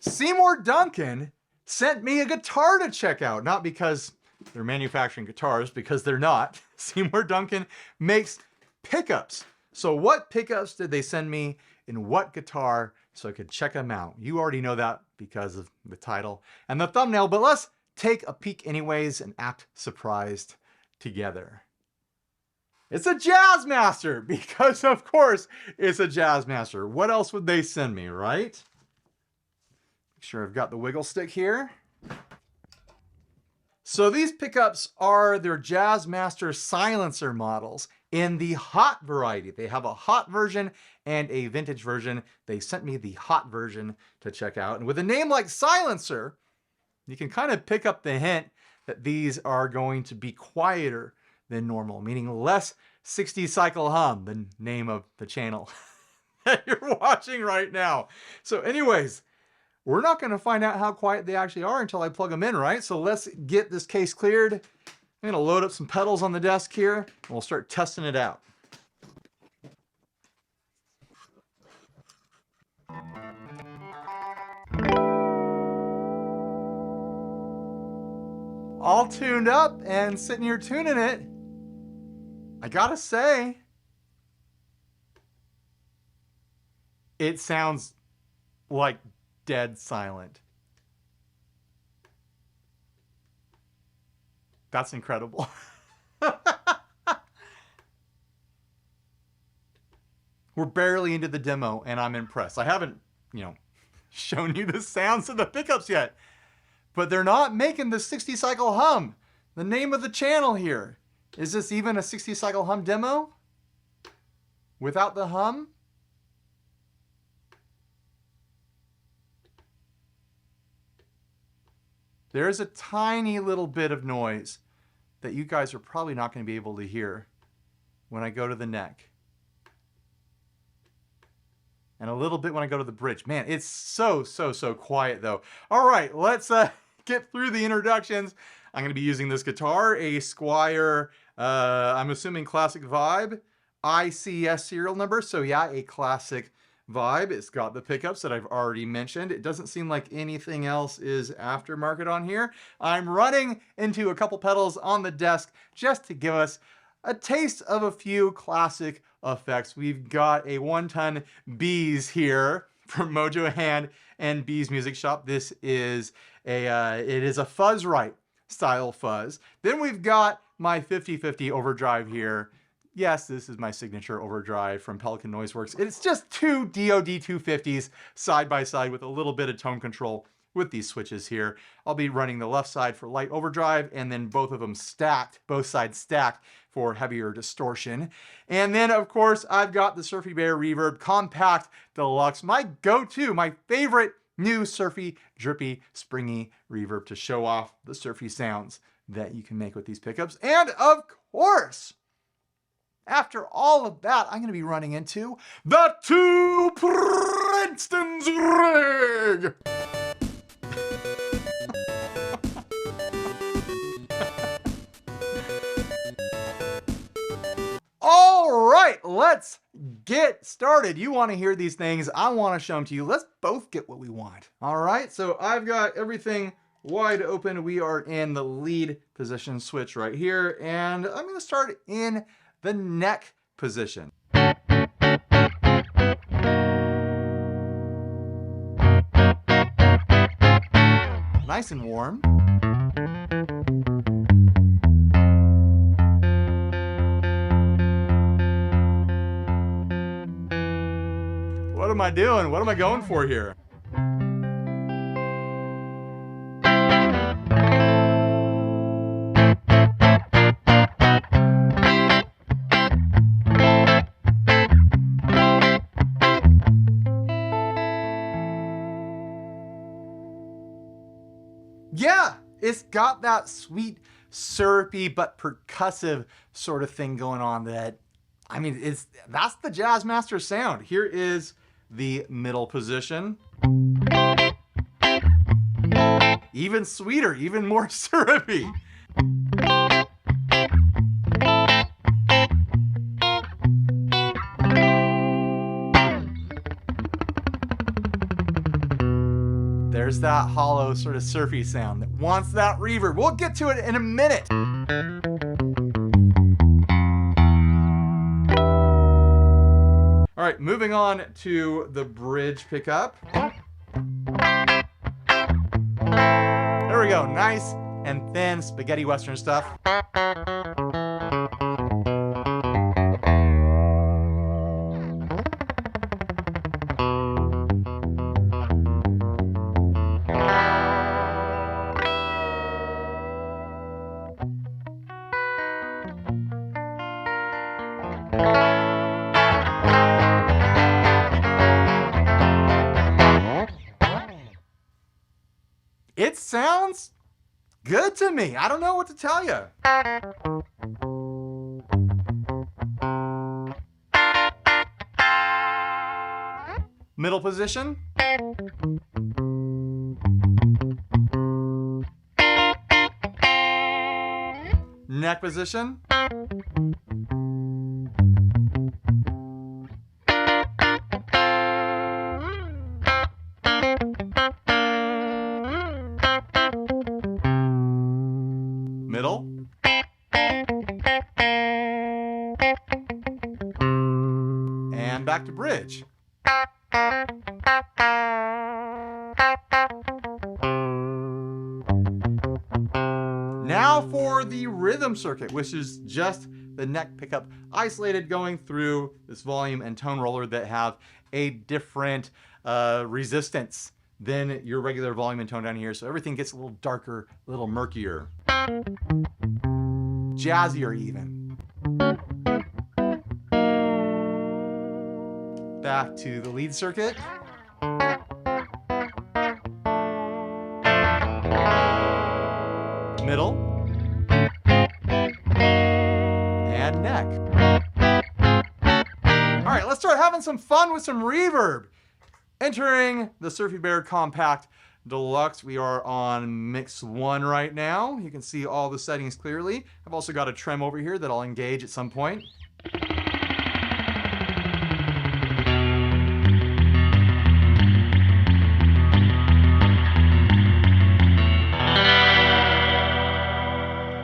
Seymour Duncan sent me a guitar to check out. Not because they're manufacturing guitars, because they're not. Seymour Duncan makes pickups. So what pickups did they send me and what guitar so I could check them out? You already know that because of the title and the thumbnail, but let's take a peek anyways and act surprised together. It's a Jazzmaster, because of course it's a Jazzmaster. What else would they send me, right? Make sure I've got the wiggle stick here. So these pickups are their Jazzmaster silencer models in the hot variety. They have a hot version and a vintage version. They sent me the hot version to check out. And with a name like Silencer, you can kind of pick up the hint that these are going to be quieter than normal, meaning less 60 cycle hum, the name of the channel that you're watching right now. So anyways, we're not going to find out how quiet they actually are until I plug them in, right? So let's get this case cleared. I'm going to load up some pedals on the desk here, and we'll start testing it out. All tuned up and sitting here tuning it. I gotta say, it sounds like dead silent. That's incredible. We're barely into the demo and I'm impressed. I haven't, shown you the sounds of the pickups yet, but they're not making the 60 cycle hum. The name of the channel here. Is this even a 60 cycle hum demo? Without the hum? There's a tiny little bit of noise that you guys are probably not going to be able to hear when I go to the neck. And a little bit when I go to the bridge. Man, it's so quiet though. All right, let's get through the introductions. I'm going to be using this guitar, a Squier, I'm assuming classic vibe, ICS serial number. So yeah, a classic vibe. It's got the pickups that I've already mentioned. It doesn't seem like anything else is aftermarket on here. I'm running into a couple pedals on the desk just to give us a taste of a few classic effects. We've got a 1-ton Bees here from Mojo Hand and Bees Music Shop. This is it is a fuzz right style fuzz. Then we've got my 50/50 Overdrive here. Yes, this is my signature Overdrive from Pelican Noiseworks. It's just two DoD 250s side by side with a little bit of tone control with these switches here. I'll be running the left side for light overdrive and then both of them stacked, both sides stacked for heavier distortion. And then of course, I've got the Surfy Bear Reverb Compact Deluxe, my go-to, my favorite new surfy, drippy, springy reverb to show off the surfy sounds that you can make with these pickups. And of course, after all of that, I'm going to be running into the 2 Princeton's rig. All right, let's get started. You want to hear these things. I want to show them to you. Let's both get what we want. All right, so I've got everything wide open. We are in the lead position switch right here, and I'm going to start in the neck position. Nice and warm. What am I doing? What am I going for here? Yeah, it's got that sweet, syrupy, but percussive sort of thing going on that, I mean, that's the Jazzmaster sound. Here is the middle position. Even sweeter, even more syrupy. There's that hollow sort of surfy sound that wants that reverb. We'll get to it in a minute. All right, moving on to the bridge pickup. There we go, nice and thin spaghetti western stuff. It sounds good to me. I don't know what to tell you. Middle position. Neck position. Middle. And back to bridge. Now for the rhythm circuit, which is just the neck pickup isolated going through this volume and tone roller that have a different resistance than your regular volume and tone down here. So everything gets a little darker, a little murkier. Jazzier even. Back to the lead circuit. Middle. And neck. All right, let's start having some fun with some reverb. Entering the Surfy Bear Compact Deluxe, we are on mix 1 right now. You can see all the settings clearly. I've also got a trem over here that I'll engage at some point.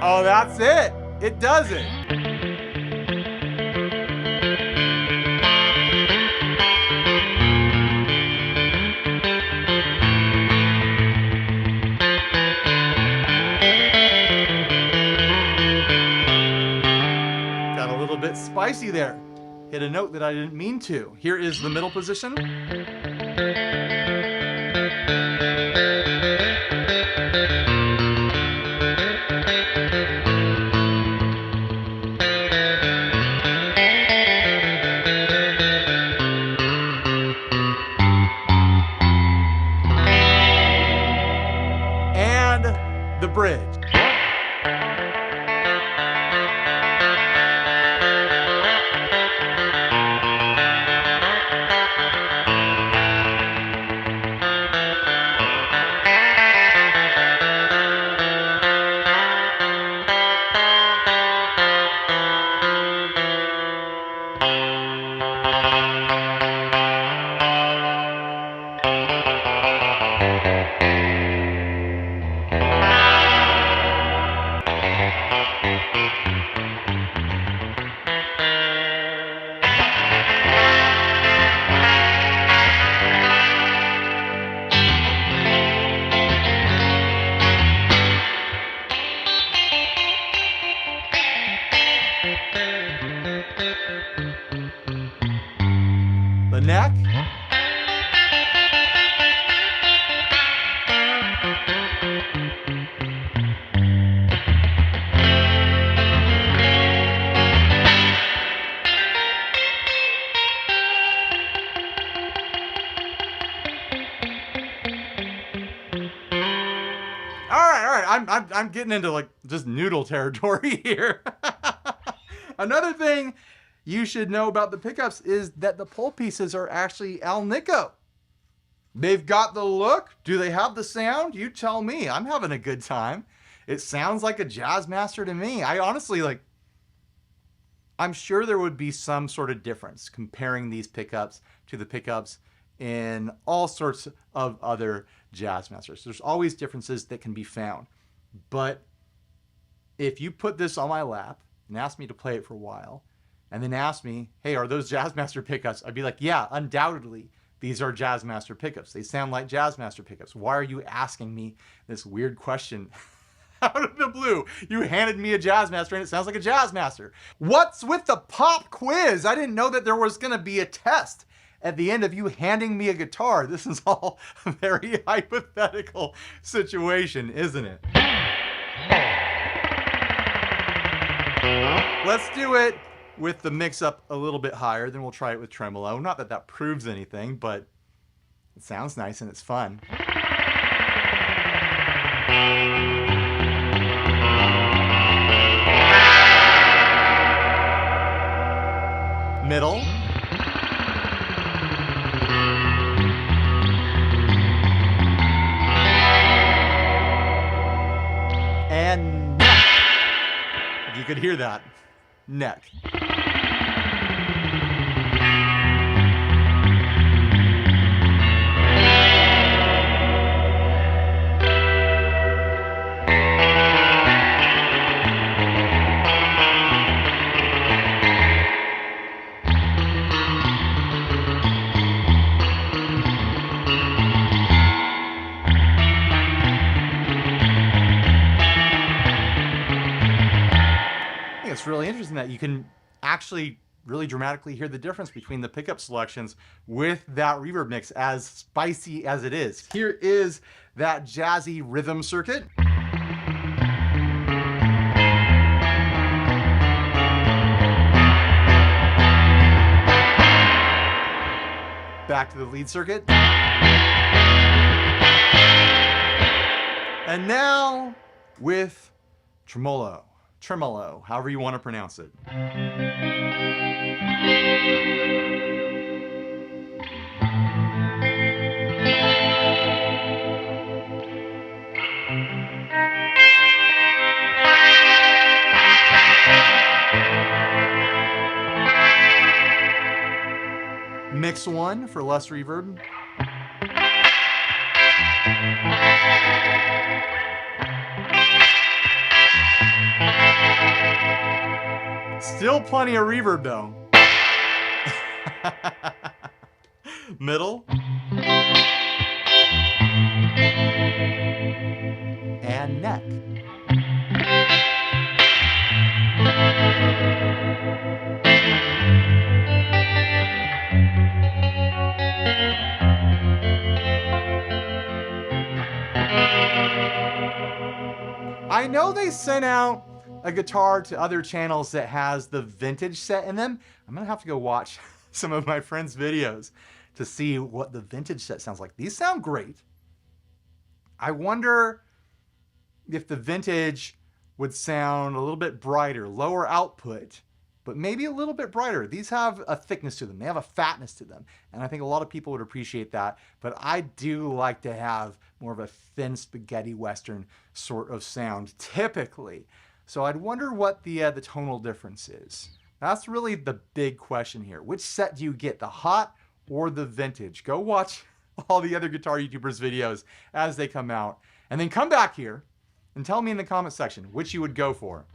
Oh, that's it. It does it. Got a little bit spicy there. Hit a note that I didn't mean to. Here is the middle position. The bridge. The neck. All right. I'm getting into like just noodle territory here. Another thing you should know about the pickups is that the pole pieces are actually Alnico. They've got the look. Do they have the sound? You tell me. I'm having a good time. It sounds like a Jazzmaster to me. I honestly I'm sure there would be some sort of difference comparing these pickups to the pickups in all sorts of other Jazzmasters. There's always differences that can be found. But if you put this on my lap and ask me to play it for a while, and then ask me, hey, are those Jazzmaster pickups? I'd be like, yeah, undoubtedly, these are Jazzmaster pickups. They sound like Jazzmaster pickups. Why are you asking me this weird question out of the blue? You handed me a Jazzmaster and it sounds like a Jazzmaster. What's with the pop quiz? I didn't know that there was gonna be a test at the end of you handing me a guitar. This is all a very hypothetical situation, isn't it? Let's do it with the mix up a little bit higher, then we'll try it with tremolo. Not that that proves anything, but it sounds nice and it's fun. Middle. And neck. If you could hear that. Neck. It's really interesting that you can actually really dramatically hear the difference between the pickup selections with that reverb mix, as spicy as it is. Here is that jazzy rhythm circuit. Back to the lead circuit. And now with tremolo. Tremolo, however you want to pronounce it. Mix 1 for less reverb. Still plenty of reverb though. Middle. And neck. I know they sent out a guitar to other channels that has the vintage set in them. I'm gonna have to go watch some of my friends' videos to see what the vintage set sounds like. These sound great. I wonder if the vintage would sound a little bit brighter, lower output, but maybe a little bit brighter. These have a thickness to them. They have a fatness to them. And I think a lot of people would appreciate that. But I do like to have more of a thin spaghetti western sort of sound, typically. So I'd wonder what the tonal difference is. That's really the big question here. Which set do you get, the hot or the vintage? Go watch all the other guitar YouTubers' videos as they come out. And then come back here and tell me in the comment section which you would go for.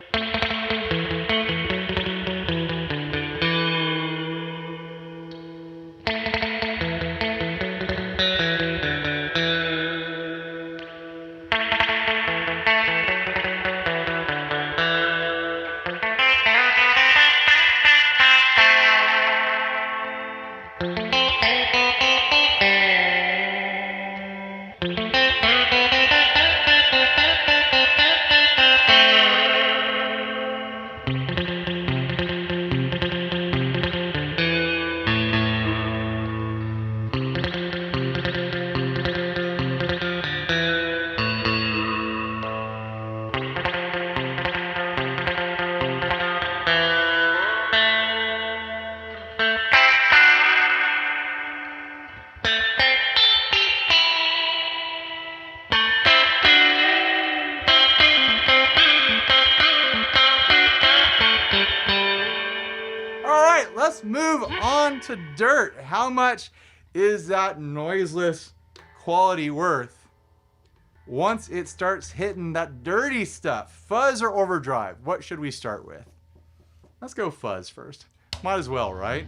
Let's move on to dirt. How much is that noiseless quality worth once it starts hitting that dirty stuff? Fuzz or overdrive? What should we start with? Let's go fuzz first. Might as well, right?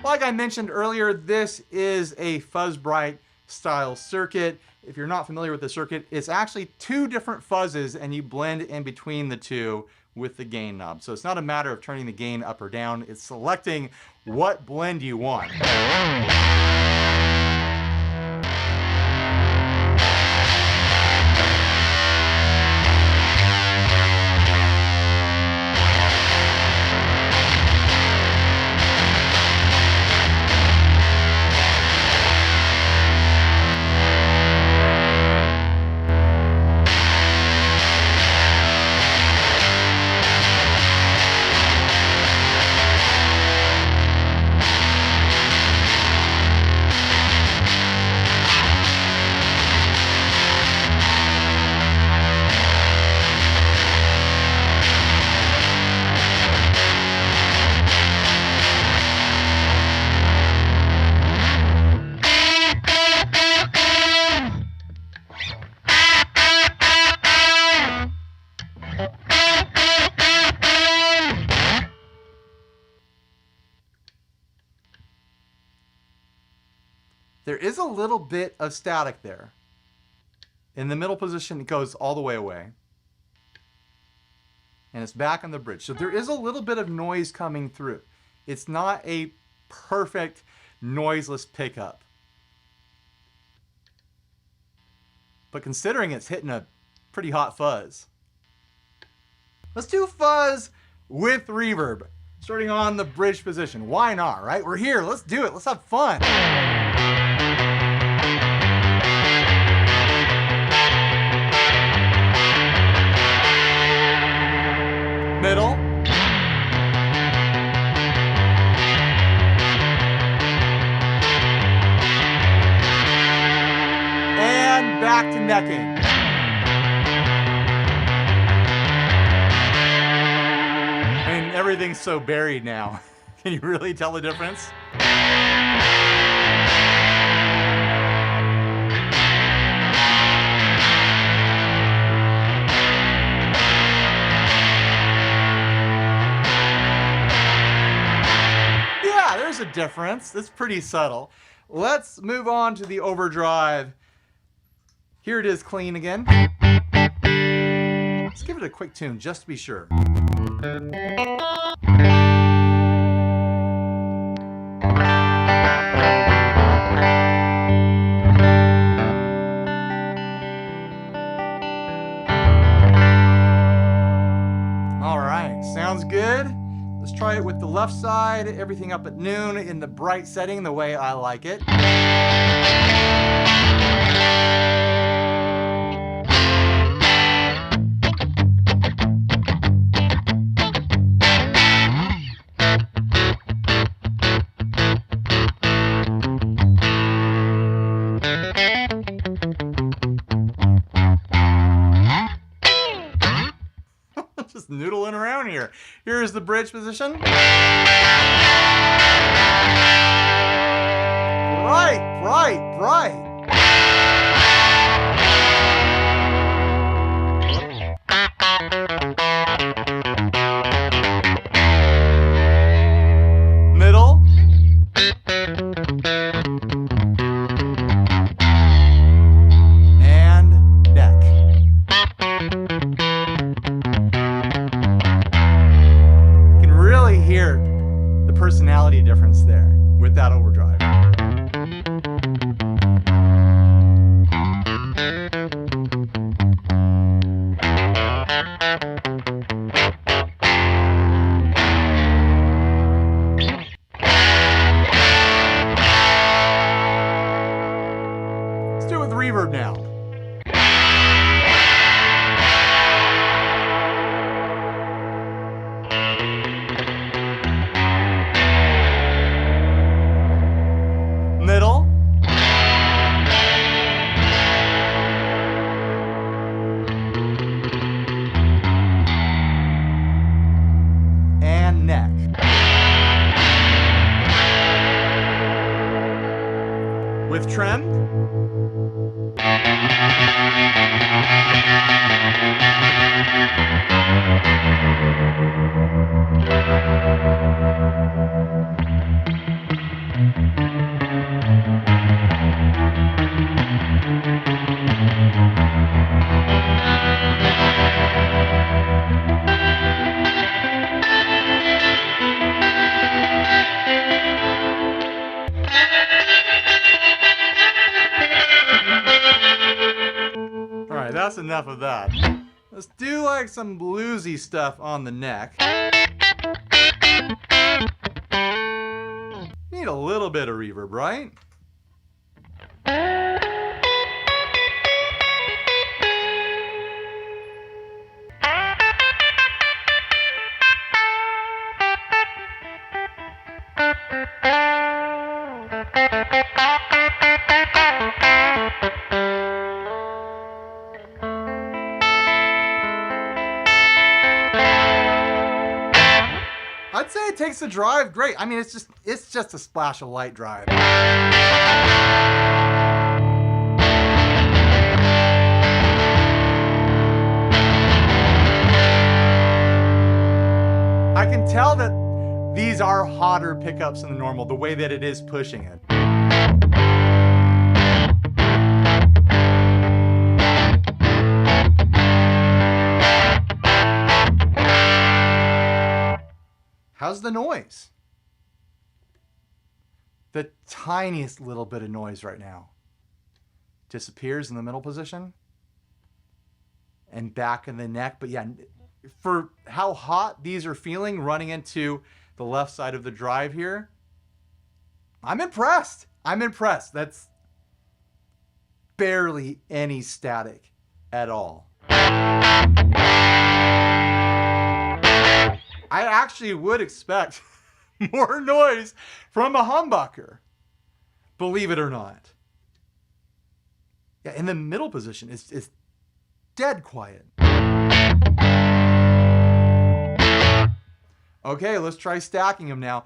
Like I mentioned earlier, this is a fuzz bright style circuit. If you're not familiar with the circuit, it's actually two different fuzzes and you blend in between the two with the gain knob. So it's not a matter of turning the gain up or down, it's selecting what blend you want. There is a little bit of static there. In the middle position, it goes all the way away. And it's back on the bridge. So there is a little bit of noise coming through. It's not a perfect noiseless pickup. But considering it's hitting a pretty hot fuzz. Let's do fuzz with reverb. Starting on the bridge position. Why not, right? We're here. Let's do it. Let's have fun. Middle. And back to necking. I mean, everything's so buried now. Can you really tell the difference? There's a difference. It's pretty subtle. Let's move on to the overdrive. Here it is clean again. Let's give it a quick tune just to be sure. All right, sounds good. Let's try it with the left side, everything up at noon in the bright setting, the way I like it. Just noodling around here. Here's the bridge position. Bright, bright, bright. Middle. And neck. Hear the personality difference there with that overdrive. with trem. Alright, that's enough of that. Let's do like some bluesy stuff on the neck. Need a little bit of reverb, right? I'd say it takes the drive great. I mean, it's just a splash of light drive. I can tell that these are hotter pickups than the normal, the way that it is pushing it. How's the noise? The tiniest little bit of noise right now disappears in the middle position and back in the neck. But yeah, for how hot these are feeling running into the left side of the drive here, I'm impressed. I'm impressed. That's barely any static at all. I actually would expect more noise from a humbucker, believe it or not. Yeah, in the middle position, it's dead quiet. Okay, let's try stacking them now.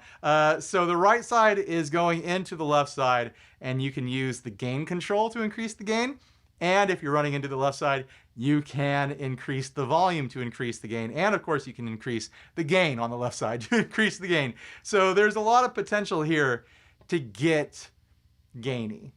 So the right side is going into the left side, and you can use the gain control to increase the gain. And if you're running into the left side, you can increase the volume to increase the gain. And of course, you can increase the gain on the left side to increase the gain. So there's a lot of potential here to get gainy.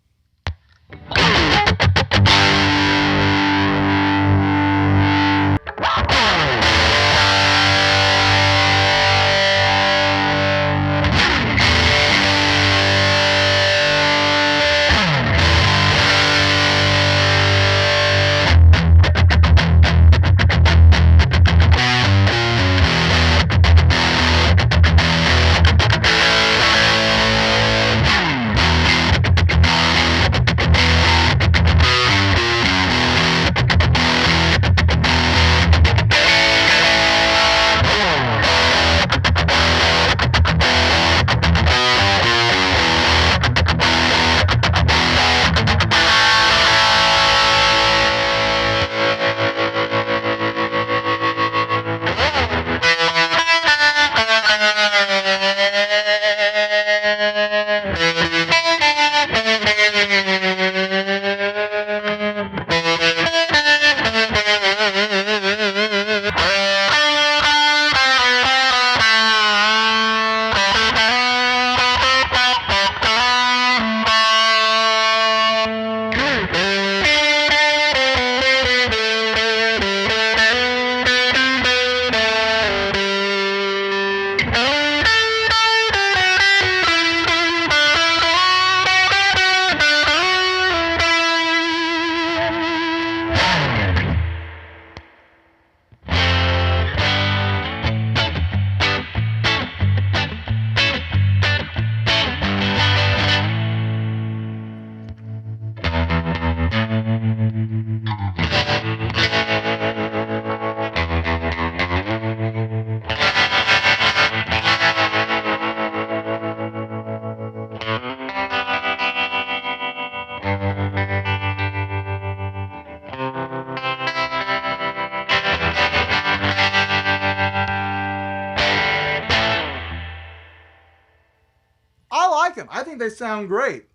I like them. I think they sound great.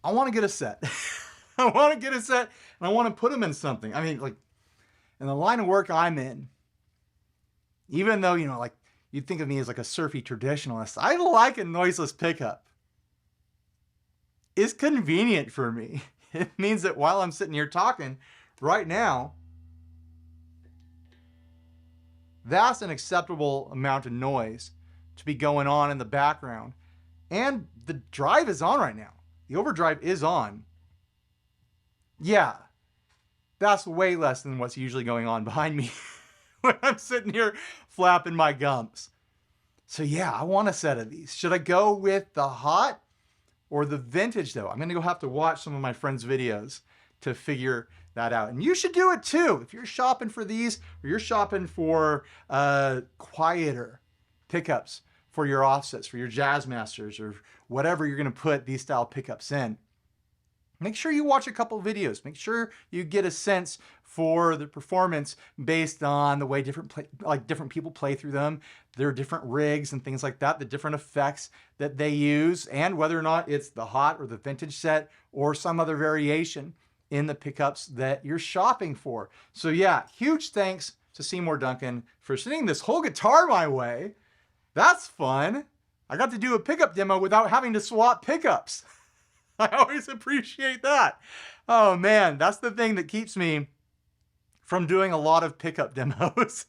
I want to get a set. I want to get a set and I want to put them in something. I mean, like in the line of work I'm in, even though, you know, like you'd think of me as like a surfy traditionalist, I like a noiseless pickup. It's convenient for me. It means that while I'm sitting here talking right now, that's an acceptable amount of noise to be going on in the background. And the drive is on right now. The overdrive is on. Yeah, that's way less than what's usually going on behind me when I'm sitting here flapping my gums. So yeah, I want a set of these. Should I go with the hot or the vintage though? I'm gonna go have to watch some of my friends' videos to figure that out. And you should do it too. If you're shopping for these or you're shopping for quieter pickups for your offsets, for your Jazzmasters or whatever you're gonna put these style pickups in, make sure you watch a couple videos. Make sure you get a sense for the performance based on the way different people play through them, their different rigs and things like that, the different effects that they use, and whether or not it's the hot or the vintage set or some other variation in the pickups that you're shopping for. So yeah, huge thanks to Seymour Duncan for sending this whole guitar my way. That's fun. I got to do a pickup demo without having to swap pickups. I always appreciate that. Oh man, that's the thing that keeps me from doing a lot of pickup demos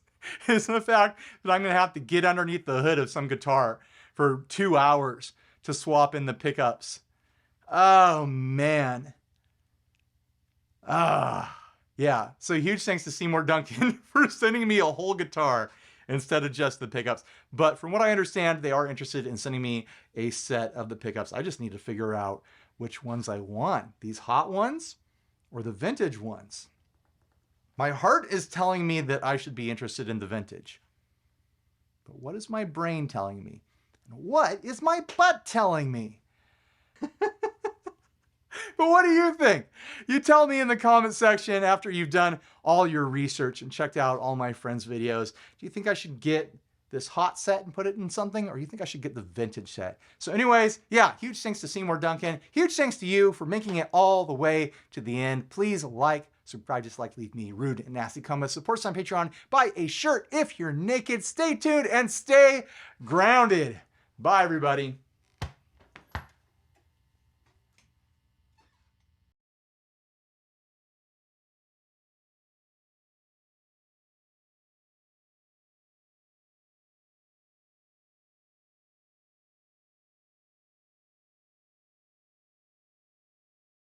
is the fact that I'm gonna have to get underneath the hood of some guitar for 2 hours to swap in the pickups. Oh man. Yeah, so huge thanks to Seymour Duncan for sending me a whole guitar instead of just the pickups. But from what I understand, they are interested in sending me a set of the pickups. I just need to figure out which ones I want, these hot ones or the vintage ones. My heart is telling me that I should be interested in the vintage. But what is my brain telling me? And what is my butt telling me? But what do you think? You tell me in the comment section after you've done all your research and checked out all my friends' videos. Do you think I should get this hot set and put it in something, or you think I should get the vintage set? So anyways, yeah, huge thanks to Seymour Duncan. Huge thanks to you for making it all the way to the end. Please like, subscribe, dislike, leave me rude and nasty comments. Support us on Patreon. Buy a shirt if you're naked. Stay tuned and stay grounded. Bye, everybody.